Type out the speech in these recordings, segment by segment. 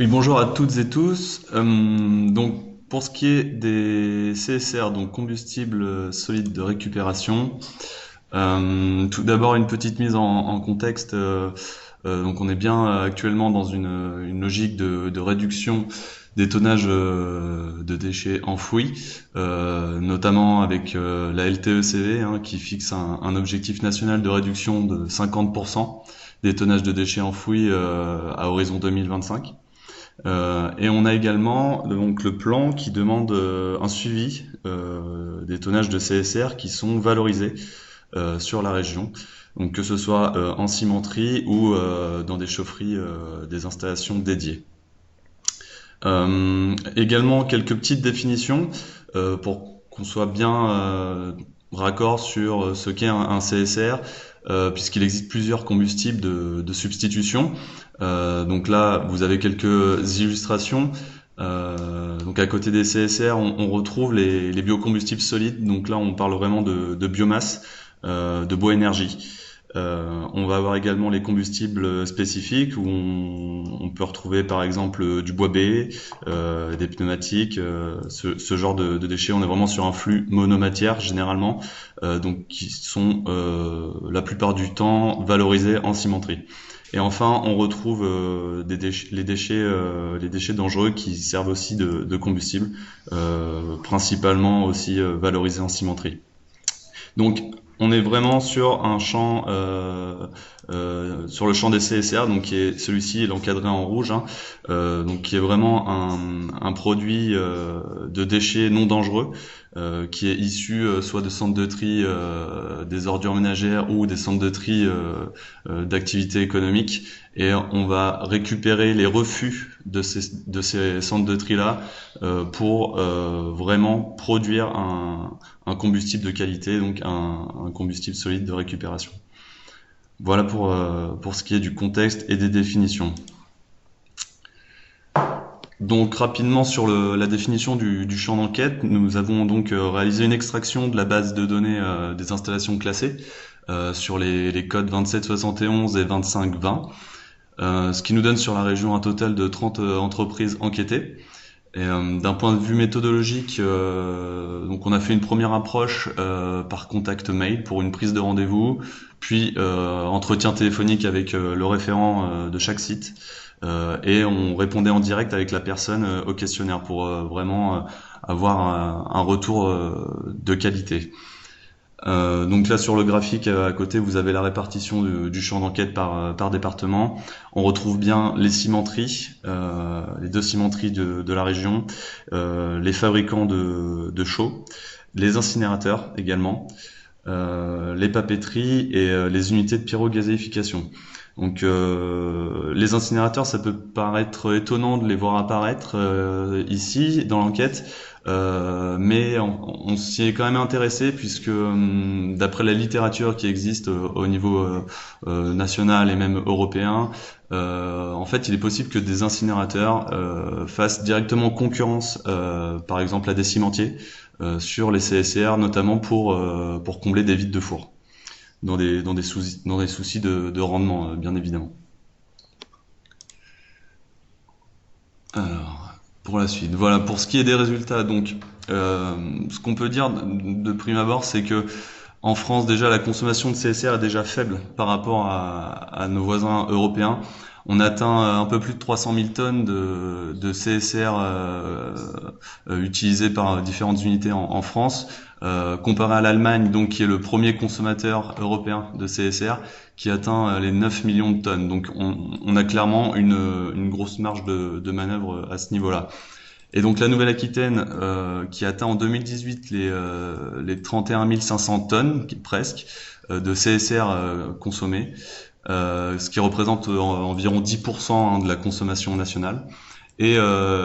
Oui, bonjour à toutes et tous. Donc, pour ce qui est des CSR, donc combustibles solides de récupération, tout d'abord une petite mise en contexte. Donc, on est bien actuellement dans une logique de réduction des tonnages de déchets enfouis, notamment avec la LTECV qui fixe un objectif national de réduction de 50% des tonnages de déchets enfouis à horizon 2025. Et on a également donc le plan qui demande un suivi des tonnages de CSR qui sont valorisés sur la région. Donc que ce soit en cimenterie ou dans des chaufferies, des installations dédiées. Également quelques petites définitions pour qu'on soit bien raccord sur ce qu'est un CSR, puisqu'il existe plusieurs combustibles de substitution. Donc là, vous avez quelques illustrations. Donc à côté des CSR, on retrouve les biocombustibles solides. Donc là, on parle vraiment de biomasse, de bois-énergie. On va avoir également les combustibles spécifiques où on peut retrouver par exemple du bois B, des pneumatiques, ce genre de déchets. On est vraiment sur un flux monomatière généralement, donc qui sont la plupart du temps valorisés en cimenterie. Et enfin, on retrouve les déchets dangereux qui servent aussi de combustible, principalement aussi valorisés en cimenterie. Donc, on est vraiment sur un champ, sur le champ des CSR, donc qui est celui-ci est encadré en rouge, donc qui est vraiment un produit de déchets non dangereux, qui est issu soit de centres de tri des ordures ménagères ou des centres de tri d'activités économiques, et on va récupérer les refus de ces centres de tri là pour vraiment produire un combustible de qualité, donc un combustible solide de récupération. Voilà pour ce qui est du contexte et des définitions. Donc rapidement sur la définition du champ d'enquête, nous avons donc réalisé une extraction de la base de données des installations classées sur les codes 2771 et 2520, ce qui nous donne sur la région un total de 30 entreprises enquêtées. Et d'un point de vue méthodologique, donc on a fait une première approche par contact mail pour une prise de rendez-vous, puis entretien téléphonique avec le référent de chaque site, et on répondait en direct avec la personne au questionnaire pour vraiment avoir un retour de qualité. Donc là sur le graphique à côté vous avez la répartition du champ d'enquête par département. On retrouve bien les cimenteries, les deux cimenteries de la région, les fabricants de chaux, les incinérateurs également, les papeteries et les unités de pyrogazéification. Donc les incinérateurs, ça peut paraître étonnant de les voir apparaître ici dans l'enquête, mais on s'y est quand même intéressé puisque d'après la littérature qui existe au niveau national et même européen, en fait il est possible que des incinérateurs fassent directement concurrence par exemple à des cimentiers sur les CSR, notamment pour combler des vides de four dans des soucis de rendement, bien évidemment. Alors, pour la suite, voilà, pour ce qui est des résultats, donc, ce qu'on peut dire de prime abord, c'est que en France, déjà, la consommation de CSR est déjà faible par rapport à nos voisins européens. On atteint un peu plus de 300 000 tonnes de CSR utilisées par différentes unités en France, comparé à l'Allemagne, donc qui est le premier consommateur européen de CSR, qui atteint les 9 millions de tonnes. Donc on a clairement une grosse marge de manœuvre à ce niveau-là. Et donc la Nouvelle-Aquitaine qui atteint en 2018 les 31 500 tonnes, presque, de CSR consommées, ce qui représente environ 10% de la consommation nationale, et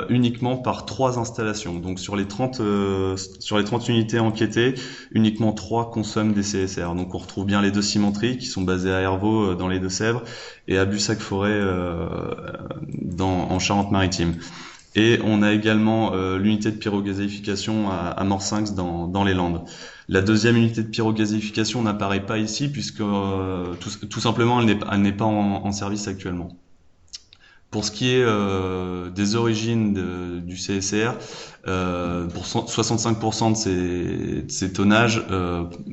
uniquement par 3 installations. Donc sur les 30 unités enquêtées, uniquement 3 consomment des CSR. Donc on retrouve bien les deux cimenteries qui sont basées à Hervaux dans les Deux-Sèvres et à Bussac-Forêt en Charente-Maritime. Et on a également l'unité de pyrogazéification à Morsinx dans les Landes. La deuxième unité de pyrogazéification n'apparaît pas ici puisque tout simplement elle n'est pas en service actuellement. Pour ce qui est des origines du CSR, pour 65% de ces tonnages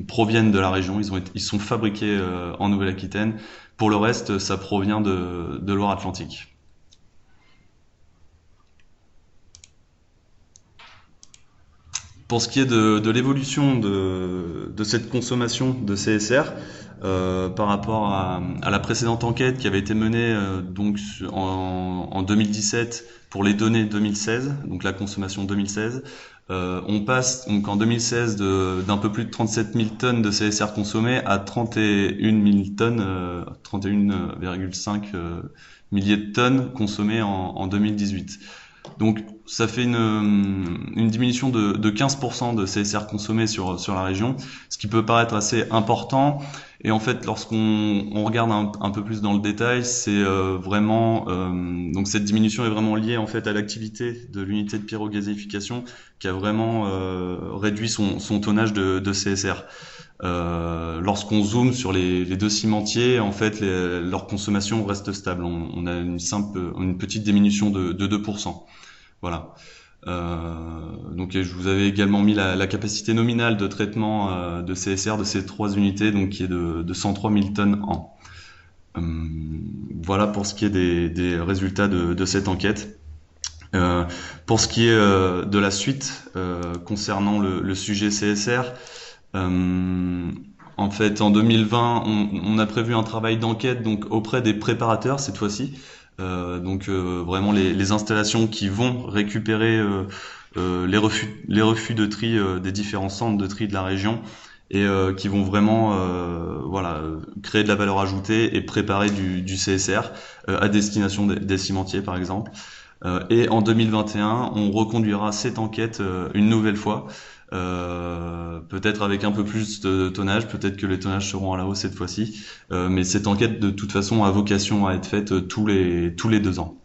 proviennent de la région. Ils sont fabriqués en Nouvelle-Aquitaine. Pour le reste, ça provient de Loire-Atlantique. Pour ce qui est de l'évolution de cette consommation de CSR, par rapport à la précédente enquête qui avait été menée donc en 2017 pour les données 2016, donc la consommation 2016, on passe donc en 2016 d'un peu plus de 37 000 tonnes de CSR consommées à 31 000 tonnes, 31,5 milliers de tonnes consommées en 2018. Donc ça fait une diminution de 15% de CSR consommé sur la région, ce qui peut paraître assez important. Et en fait, lorsqu'on regarde un peu plus dans le détail, c'est vraiment donc cette diminution est vraiment liée en fait à l'activité de l'unité de pyrogazéification qui a vraiment réduit son tonnage de CSR. Lorsqu'on zoome sur les deux cimentiers, en fait, leur consommation reste stable. On a une petite diminution de 2%. Voilà. Donc je vous avais également mis la capacité nominale de traitement de CSR de ces trois unités, donc qui est de 103 000 tonnes an. Voilà pour ce qui est des résultats de cette enquête. Pour ce qui est de la suite concernant le sujet CSR, en fait, en 2020, on a prévu un travail d'enquête donc auprès des préparateurs cette fois-ci. Vraiment les installations qui vont récupérer les refus de tri des différents centres de tri de la région et qui vont vraiment créer de la valeur ajoutée et préparer du CSR à destination des cimentiers par exemple. Et en 2021, on reconduira cette enquête une nouvelle fois. Peut-être avec un peu plus de tonnage, peut-être que les tonnages seront à la hausse cette fois-ci, mais cette enquête de toute façon a vocation à être faite tous les 2 ans.